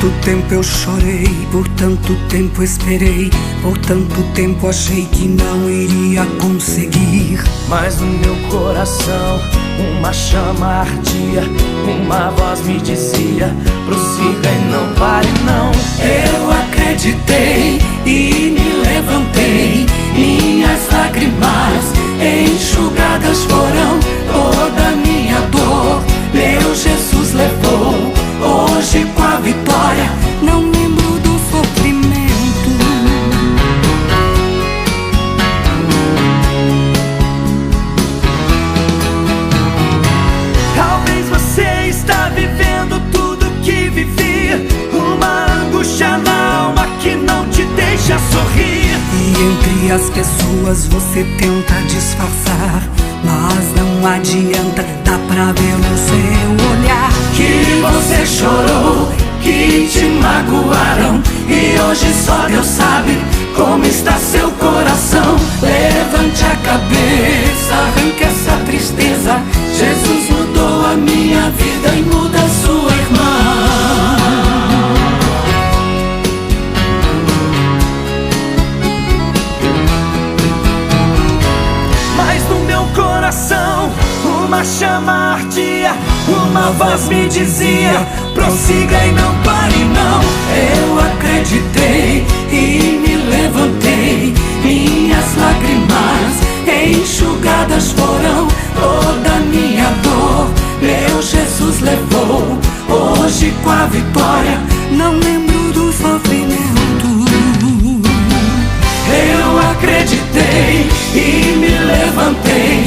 tanto tempo eu chorei, por tanto tempo esperei, por tanto tempo achei que não iria conseguir. Mas no meu coração uma chama ardia, uma voz me dizia: prossiga e não pare não. Eu acreditei e me levantei, minhas lágrimas enxugadas foram, toda minha dor meu Jesus levou. Hoje com a vitória não lembro do sofrimento. Talvez você está vivendo tudo que vivia, uma angústia na alma que não te deixa sorrir. E entre as pessoas você tenta disfarçar, mas não adianta, dá pra ver no seu olhar que você chorou, que te magoaram, e hoje só Deus sabe como está seu coração. Levante a cabeça, arranque essa tristeza, Jesus mudou a minha vida e muda a sua irmã. Coração, uma chama ardia, uma voz me dizia: prossiga e não pare não. Eu acreditei e me levantei, minhas lágrimas enxugadas foram, toda minha dor meu Jesus levou. Hoje com a vitória não lembro do sofrimento. Eu acreditei e me levantei,